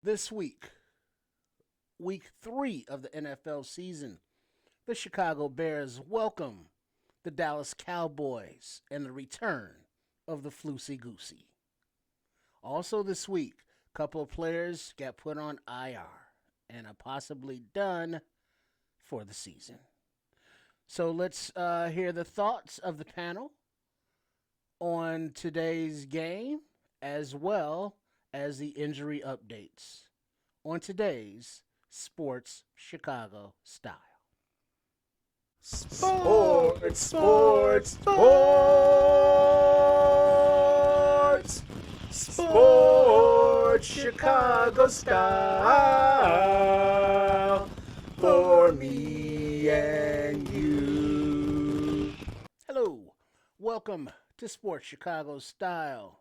This week, week 3 of the NFL season, the Chicago Bears welcome the Dallas Cowboys and the return of the Floosey Goosey. Also, this week, a couple of players got put on IR and are possibly done for the season. So let's hear the thoughts of the panel on today's game as well as the injury updates on today's Sports Chicago Style. Sports Chicago style for me and you. Hello, welcome to Sports Chicago Style.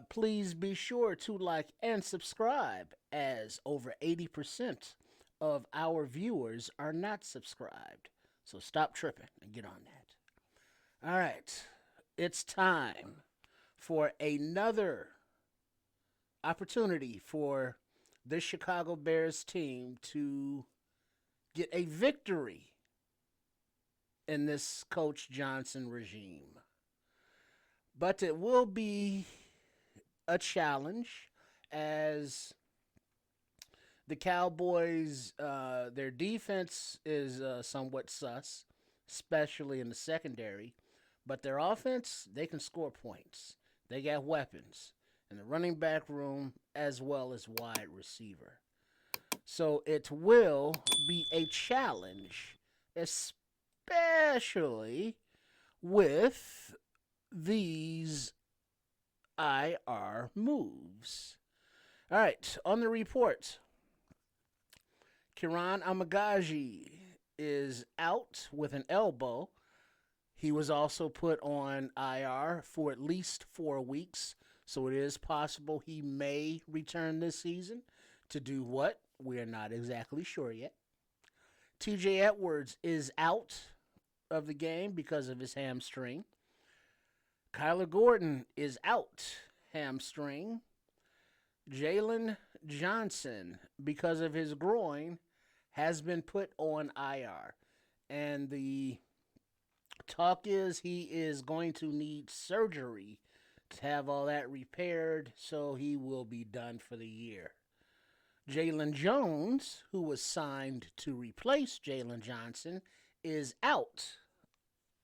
Please be sure to like and subscribe, as over 80% of our viewers are not subscribed. So stop tripping and get on that. All right, it's time for another opportunity for the Chicago Bears team to get a victory in this Coach Johnson regime. But it will be a challenge as the Cowboys, their defense is somewhat sus, especially in the secondary. But their offense, they can score points. They got weapons in the running back room as well as wide receiver. So it will be a challenge, especially with these IR moves. All right, on the report, Kiran Amagaji is out with an elbow. He was also put on IR for at least 4 weeks, so it is possible he may return this season. To do what? We are not exactly sure yet. TJ Edwards is out of the game because of his hamstring. Kyler Gordon is out, hamstring. Jalen Johnson, because of his groin, has been put on IR. And the talk is he is going to need surgery to have all that repaired, so he will be done for the year. Jalen Jones, who was signed to replace Jalen Johnson, is out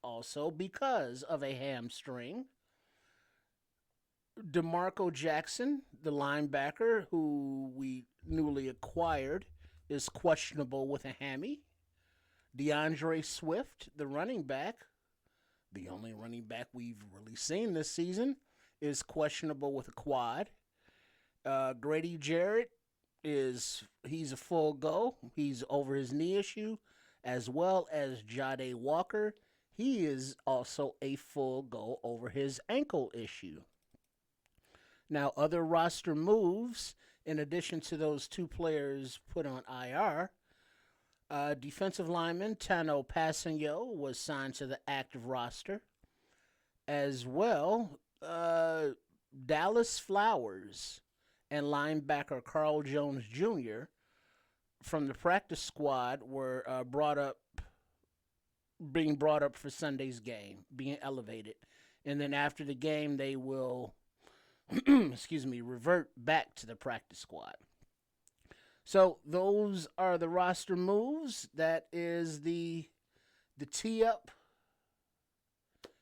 also because of a hamstring. DeMarco Jackson, the linebacker who we newly acquired, is questionable with a hammy. DeAndre Swift, the running back, the only running back we've really seen this season, is questionable with a quad. Grady Jarrett he's a full go. He's over his knee issue, as well as Jade Walker. He is also a full go over his ankle issue. Now, other roster moves, in addition to those two players put on IR, defensive lineman Tano Passanio was signed to the active roster. As well, Dallas Flowers and linebacker Carl Jones Jr. from the practice squad were being brought up for Sunday's game, being elevated. And then after the game, they will, revert back to the practice squad. So those are the roster moves. That is the tee up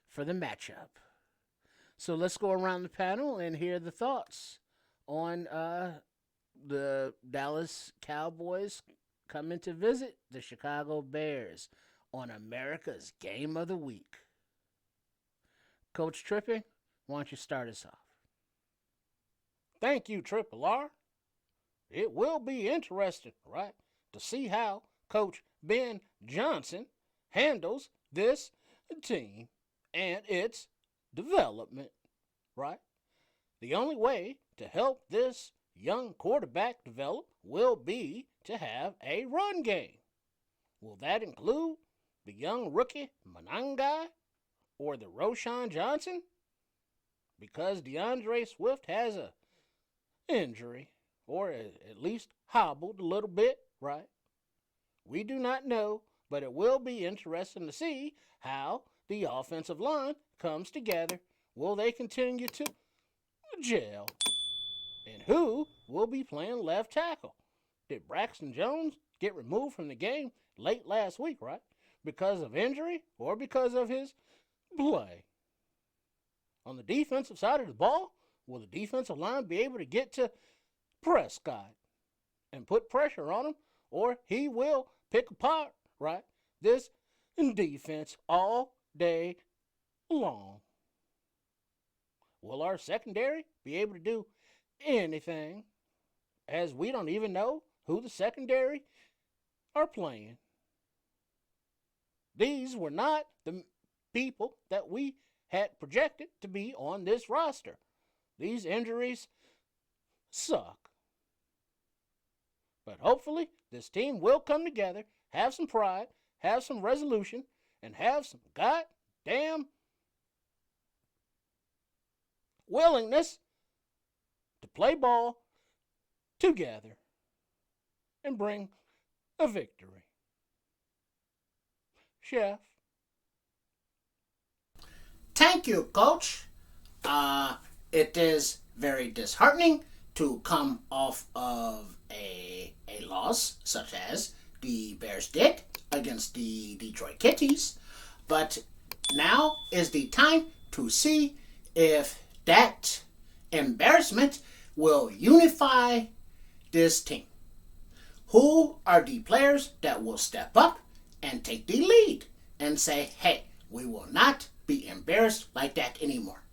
for the matchup. So let's go around the panel and hear the thoughts on the Dallas Cowboys coming to visit the Chicago Bears on America's Game of the Week. Coach Trippy, why don't you start us off? Thank you, Triple R. It will be interesting, right, to see how Coach Ben Johnson handles this team and its development, right? The only way to help this young quarterback develop will be to have a run game. Will that include the young rookie Manangai or the Roshan Johnson? Because DeAndre Swift has a injury, or at least hobbled a little bit, right? We do not know, but it will be interesting to see how the offensive line comes together. Will they continue to gel? And who will be playing left tackle? Did Braxton Jones get removed from the game late last week, right? Because of injury or because of his play? On the defensive side of the ball, will the defensive line be able to get to Prescott and put pressure on him, or he will pick apart, right, this defense all day long? Will our secondary be able to do anything, as we don't even know who the secondary are playing? These were not the people that we had projected to be on this roster. These injuries suck. But hopefully, this team will come together, have some pride, have some resolution, and have some goddamn willingness to play ball together and bring a victory. Chef. Thank you, Coach. It is very disheartening to come off of a loss such as the Bears did against the Detroit Kitties, but now is the time to see if that embarrassment will unify this team. Who are the players that will step up and take the lead and say, hey, we will not be embarrassed like that anymore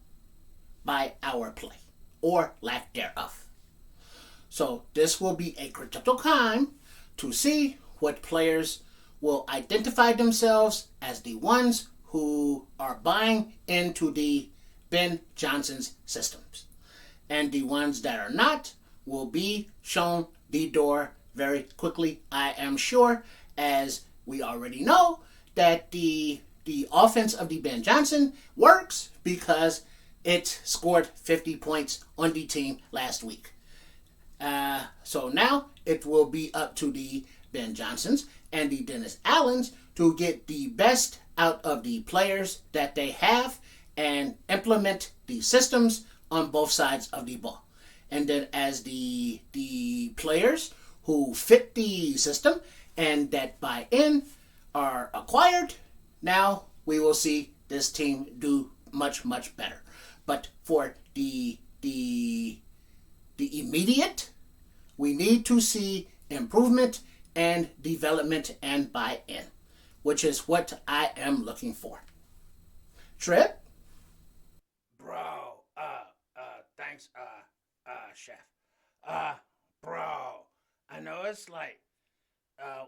by our play or lack thereof? So this will be a critical time to see what players will identify themselves as the ones who are buying into the Ben Johnson's systems. And the ones that are not will be shown the door very quickly, I am sure, as we already know that the offense of the Ben Johnson works because it scored 50 points on the team last week. So now it will be up to the Ben Johnsons and the Dennis Allens to get the best out of the players that they have and implement the systems on both sides of the ball. And then as the players who fit the system and that buy in are acquired, now we will see this team do much, much better. But for the immediate, we need to see improvement and development and buy-in, which is what I am looking for. Trip? Bro, thanks, chef. Bro, I know it's like,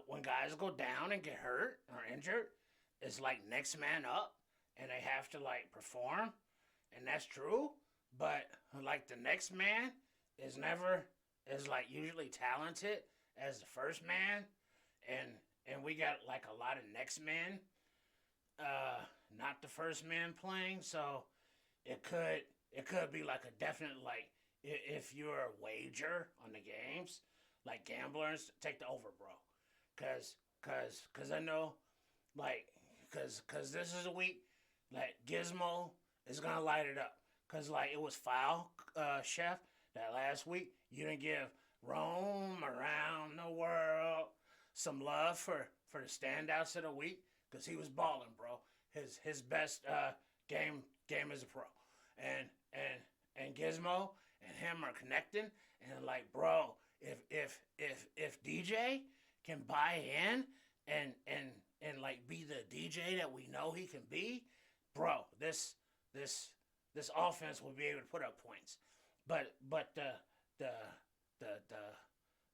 when guys go down and get hurt or injured, it's like next man up, and they have to like perform, and that's true. But like the next man is like usually talented as the first man, and we got like a lot of next men, not the first man playing, so it could be like a definite like if you're a wager on the games, like gamblers, take the over, bro. Cause I know, like, cause this is a week, like Gizmo is gonna light it up. Cause like it was foul, chef, that last week you didn't give Rome around the world some love for the standouts of the week, cause he was balling, bro. His best game as a pro, and Gizmo and him are connecting, and like, bro, if DJ can buy in and like be the DJ that we know he can be, bro, this offense will be able to put up points. But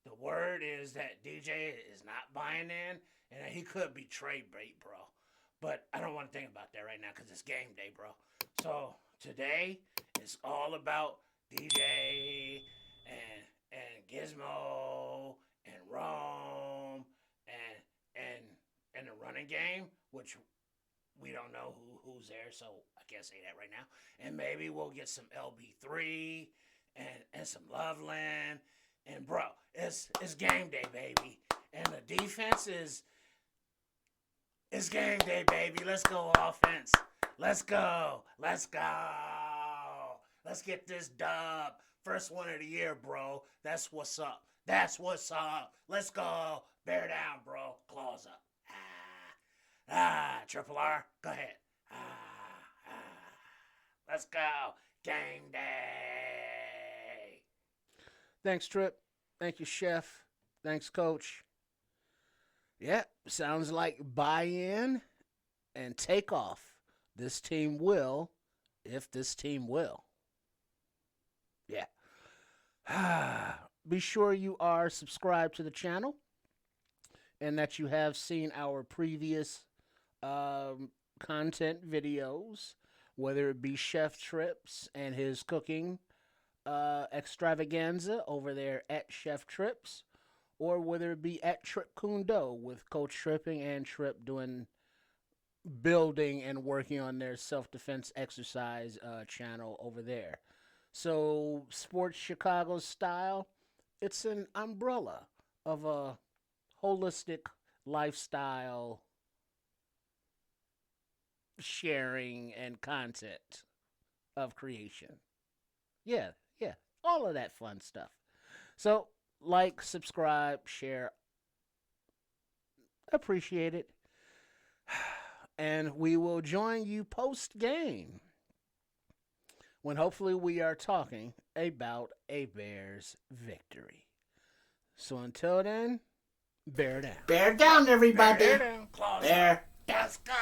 the word is that DJ is not buying in, and he could be trade bait, bro. But I don't want to think about that right now because it's game day, bro. So today is all about DJ and Gizmo and Rome and the running game, which we don't know who's there, so I can't say that right now. And maybe we'll get some LB3 and some Loveland And bro, it's game day, baby. And the defense is it's game day, baby. Let's go offense. Let's go. Let's go. Let's get this dub. First one of the year, bro. That's what's up. That's what's up. Let's go. Bear down, bro. Claws up. Triple R. Go ahead. Let's go. Game day. Thanks, Trip. Thank you, Chef. Thanks, Coach. Yeah, sounds like buy-in and take off. This team will, if this team will. Yeah. Be sure you are subscribed to the channel and that you have seen our previous content videos, whether it be Chef Trips and his cooking extravaganza over there at Chef Trips, or whether it be at Trip Kundo with Coach Tripping and Trip doing building and working on their self-defense exercise channel over there. So Sports Chicago style, it's an umbrella of a holistic lifestyle sharing and content of creation. Yeah, all of that fun stuff. So like, subscribe, share. Appreciate it. And we will join you post game when hopefully we are talking about a Bears victory. So until then, bear down. Bear down, everybody. Bear down. Claws Bear up. Let's go.